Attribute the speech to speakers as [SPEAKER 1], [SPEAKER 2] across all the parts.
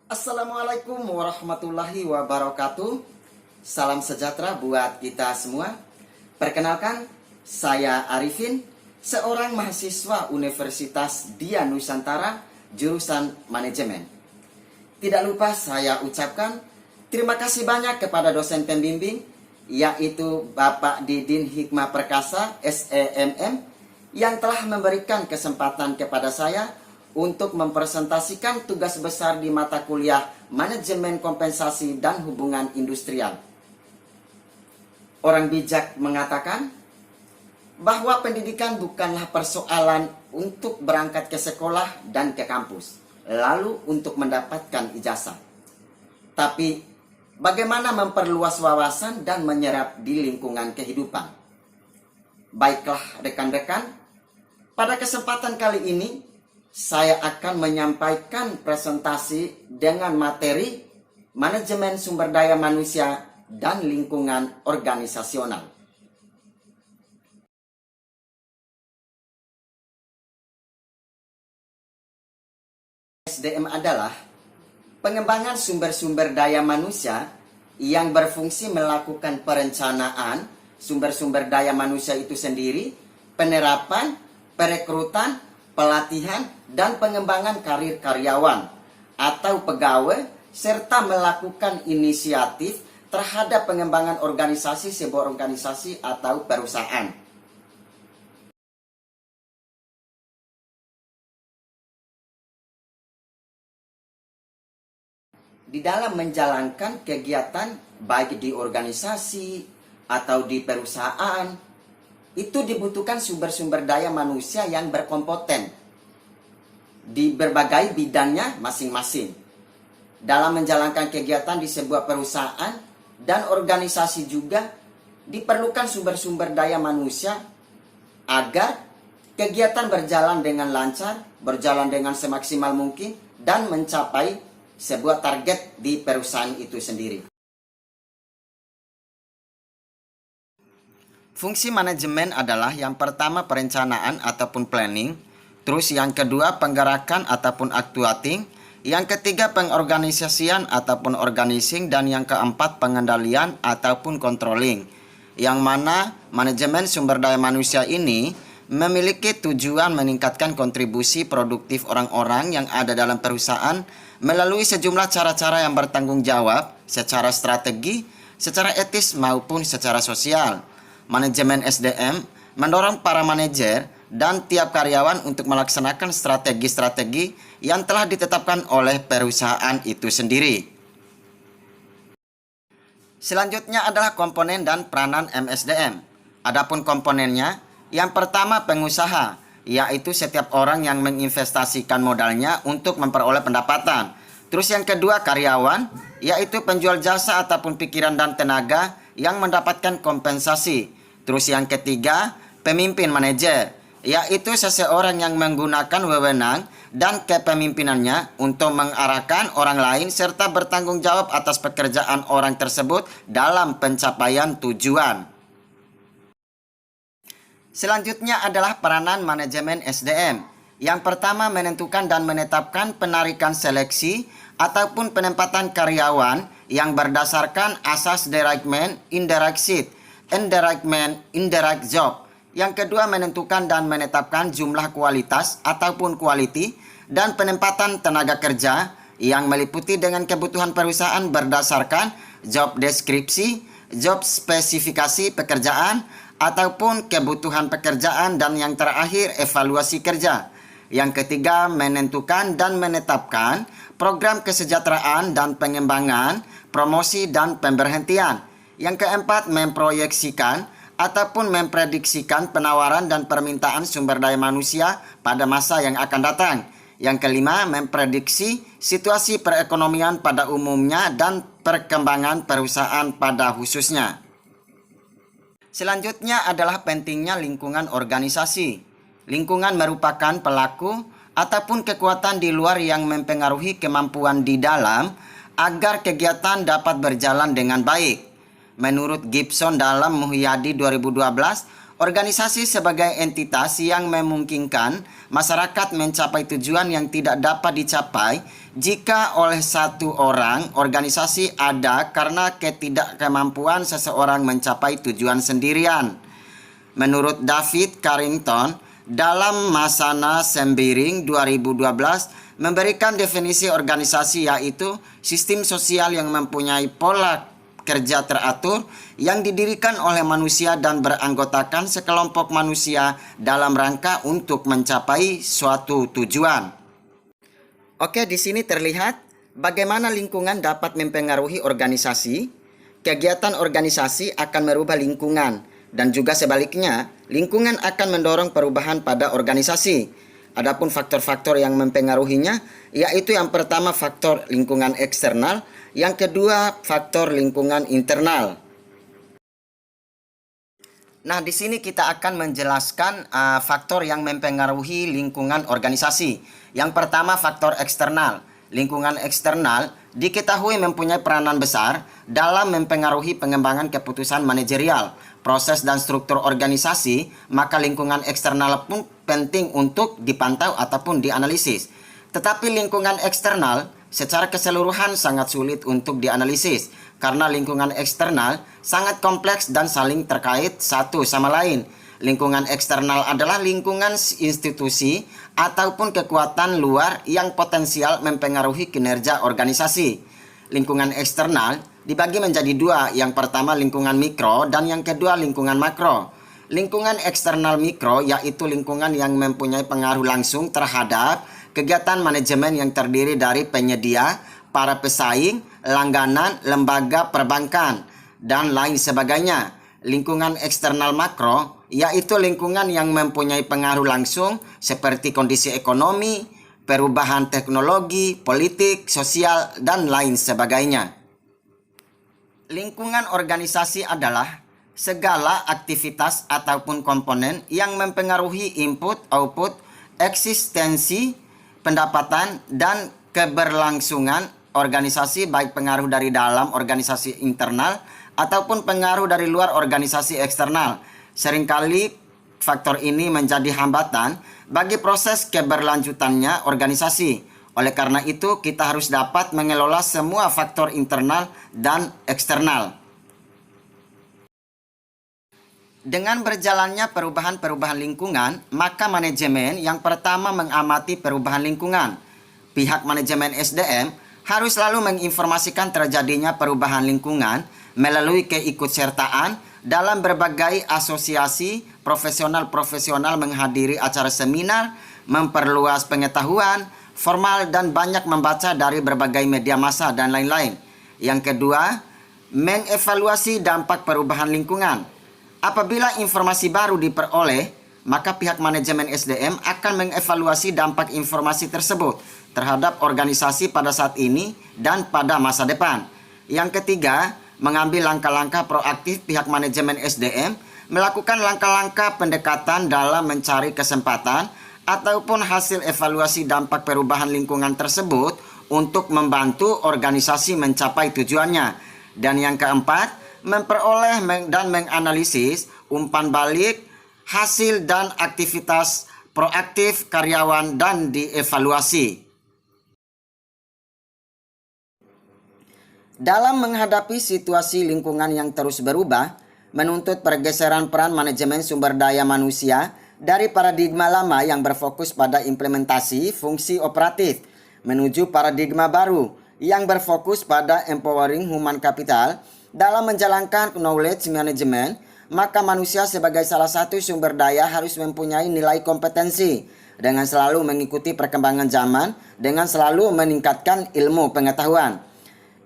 [SPEAKER 1] Assalamualaikum warahmatullahi wabarakatuh. Salam sejahtera buat kita semua. Perkenalkan, saya Arifin, seorang mahasiswa Universitas Dian Nusantara, jurusan manajemen. Tidak lupa saya ucapkan terima kasih banyak kepada dosen pembimbing, yaitu Bapak Didin Hikmah Perkasa, SEMM, yang telah memberikan kesempatan kepada saya untuk mempresentasikan tugas besar di mata kuliah Manajemen Kompensasi dan Hubungan Industrial. Orang bijak mengatakan bahwa pendidikan bukanlah persoalan untuk berangkat ke sekolah dan ke kampus, lalu untuk mendapatkan ijazah. Tapi bagaimana memperluas wawasan dan menyerap di lingkungan kehidupan. Baiklah rekan-rekan, pada kesempatan kali ini saya akan menyampaikan presentasi dengan materi Manajemen Sumber Daya Manusia dan Lingkungan Organisasional. SDM adalah pengembangan sumber-sumber daya manusia yang berfungsi melakukan perencanaan sumber-sumber daya manusia itu sendiri, penerapan, perekrutan, pelatihan, dan pengembangan karir karyawan atau pegawai, serta melakukan inisiatif terhadap pengembangan organisasi sebuah organisasi atau perusahaan. Di dalam menjalankan kegiatan baik di organisasi atau di perusahaan, itu dibutuhkan sumber-sumber daya manusia yang berkompeten di berbagai bidangnya masing-masing. Dalam menjalankan kegiatan di sebuah perusahaan dan organisasi juga diperlukan sumber-sumber daya manusia agar kegiatan berjalan dengan lancar, berjalan dengan semaksimal mungkin, dan mencapai sebuah target di perusahaan itu sendiri. Fungsi manajemen adalah yang pertama perencanaan ataupun planning, terus yang kedua penggerakan ataupun actuating, yang ketiga pengorganisasian ataupun organizing, dan yang keempat pengendalian ataupun controlling. Yang mana manajemen sumber daya manusia ini memiliki tujuan meningkatkan kontribusi produktif orang-orang yang ada dalam perusahaan melalui sejumlah cara-cara yang bertanggung jawab secara strategi, secara etis maupun secara sosial. Manajemen SDM mendorong para manajer dan tiap karyawan untuk melaksanakan strategi-strategi yang telah ditetapkan oleh perusahaan itu sendiri. Selanjutnya adalah komponen dan peranan MSDM. Adapun komponennya, yang pertama pengusaha, yaitu setiap orang yang menginvestasikan modalnya untuk memperoleh pendapatan. Terus yang kedua karyawan, yaitu penjual jasa ataupun pikiran dan tenaga yang mendapatkan kompensasi. Terus yang ketiga, pemimpin manajer, yaitu seseorang yang menggunakan wewenang dan kepemimpinannya untuk mengarahkan orang lain serta bertanggung jawab atas pekerjaan orang tersebut dalam pencapaian tujuan. Selanjutnya adalah peranan manajemen SDM. Yang pertama menentukan dan menetapkan penarikan seleksi ataupun penempatan karyawan yang berdasarkan asas direct man, indirect seat, indirect man, indirect job. Yang kedua menentukan dan menetapkan jumlah kualitas ataupun quality dan penempatan tenaga kerja yang meliputi dengan kebutuhan perusahaan berdasarkan job deskripsi, job spesifikasi pekerjaan ataupun kebutuhan pekerjaan, dan yang terakhir evaluasi kerja. Yang ketiga menentukan dan menetapkan program kesejahteraan dan pengembangan, promosi dan pemberhentian. Yang keempat memproyeksikan ataupun memprediksikan penawaran dan permintaan sumber daya manusia pada masa yang akan datang. Yang kelima memprediksi situasi perekonomian pada umumnya dan perkembangan perusahaan pada khususnya. Selanjutnya adalah pentingnya lingkungan organisasi. Lingkungan merupakan pelaku ataupun kekuatan di luar yang mempengaruhi kemampuan di dalam agar kegiatan dapat berjalan dengan baik. Menurut Gibson dalam Muhyadi 2012, Organisasi sebagai entitas yang memungkinkan masyarakat mencapai tujuan yang tidak dapat dicapai jika oleh satu orang. Organisasi ada karena ketidakkemampuan seseorang mencapai tujuan sendirian. Menurut David Carrington, dalam Masana Sembiring 2012 memberikan definisi organisasi, yaitu sistem sosial yang mempunyai pola kerja teratur yang didirikan oleh manusia dan beranggotakan sekelompok manusia dalam rangka untuk mencapai suatu tujuan. Oke, di sini terlihat bagaimana lingkungan dapat mempengaruhi organisasi. Kegiatan organisasi akan merubah lingkungan, dan juga sebaliknya, lingkungan akan mendorong perubahan pada organisasi. Adapun faktor-faktor yang mempengaruhinya, yaitu yang pertama faktor lingkungan eksternal, yang kedua faktor lingkungan internal. Nah, di sini kita akan menjelaskan faktor yang mempengaruhi lingkungan organisasi. Yang pertama faktor eksternal. Lingkungan eksternal diketahui mempunyai peranan besar dalam mempengaruhi pengembangan keputusan manajerial, proses dan struktur organisasi, maka lingkungan eksternal pun penting untuk dipantau ataupun dianalisis. Tetapi lingkungan eksternal secara keseluruhan sangat sulit untuk dianalisis karena lingkungan eksternal sangat kompleks dan saling terkait satu sama lain. Lingkungan eksternal adalah lingkungan institusi ataupun kekuatan luar yang potensial mempengaruhi kinerja organisasi. Lingkungan eksternal dibagi menjadi dua, yang pertama lingkungan mikro dan yang kedua lingkungan makro. Lingkungan eksternal mikro yaitu lingkungan yang mempunyai pengaruh langsung terhadap kegiatan manajemen yang terdiri dari penyedia, para pesaing, langganan, lembaga perbankan, dan lain sebagainya. Lingkungan eksternal makro yaitu lingkungan yang mempunyai pengaruh langsung seperti kondisi ekonomi, perubahan teknologi, politik, sosial, dan lain sebagainya. Lingkungan organisasi adalah segala aktivitas ataupun komponen yang mempengaruhi input, output, eksistensi, pendapatan, dan keberlangsungan organisasi, baik pengaruh dari dalam organisasi internal ataupun pengaruh dari luar organisasi eksternal. Seringkali faktor ini menjadi hambatan bagi proses keberlanjutannya organisasi. Oleh karena itu, kita harus dapat mengelola semua faktor internal dan eksternal. Dengan berjalannya perubahan-perubahan lingkungan, maka manajemen yang pertama mengamati perubahan lingkungan. Pihak manajemen SDM harus selalu menginformasikan terjadinya perubahan lingkungan melalui keikutsertaan dalam berbagai asosiasi profesional menghadiri acara seminar, memperluas pengetahuan formal, dan banyak membaca dari berbagai media massa dan lain-lain. Yang kedua, mengevaluasi dampak perubahan lingkungan. Apabila informasi baru diperoleh, maka pihak manajemen SDM akan mengevaluasi dampak informasi tersebut terhadap organisasi pada saat ini dan pada masa depan. Yang ketiga, mengambil langkah-langkah proaktif. Pihak manajemen SDM melakukan langkah-langkah pendekatan dalam mencari kesempatan ataupun hasil evaluasi dampak perubahan lingkungan tersebut untuk membantu organisasi mencapai tujuannya. Dan yang keempat, memperoleh dan menganalisis umpan balik hasil dan aktivitas proaktif karyawan dan dievaluasi. Dalam menghadapi situasi lingkungan yang terus berubah, menuntut pergeseran peran manajemen sumber daya manusia dari paradigma lama yang berfokus pada implementasi fungsi operatif menuju paradigma baru yang berfokus pada empowering human capital dalam menjalankan knowledge management. Maka manusia sebagai salah satu sumber daya harus mempunyai nilai kompetensi dengan selalu mengikuti perkembangan zaman, dengan selalu meningkatkan ilmu pengetahuan.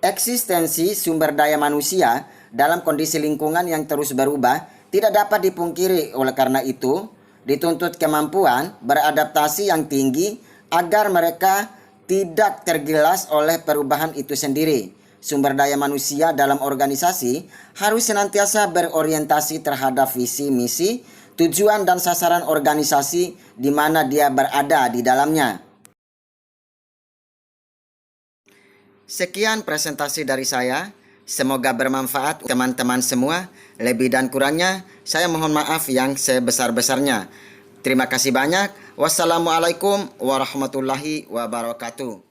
[SPEAKER 1] Eksistensi sumber daya manusia dalam kondisi lingkungan yang terus berubah tidak dapat dipungkiri. Oleh karena itu, dituntut kemampuan beradaptasi yang tinggi agar mereka tidak tergilas oleh perubahan itu sendiri. Sumber daya manusia dalam organisasi harus senantiasa berorientasi terhadap visi, misi, tujuan, dan sasaran organisasi di mana dia berada di dalamnya. Sekian presentasi dari saya. Semoga bermanfaat teman-teman semua. Lebih dan kurangnya saya mohon maaf yang sebesar-besarnya. Terima kasih banyak. Wassalamualaikum warahmatullahi wabarakatuh.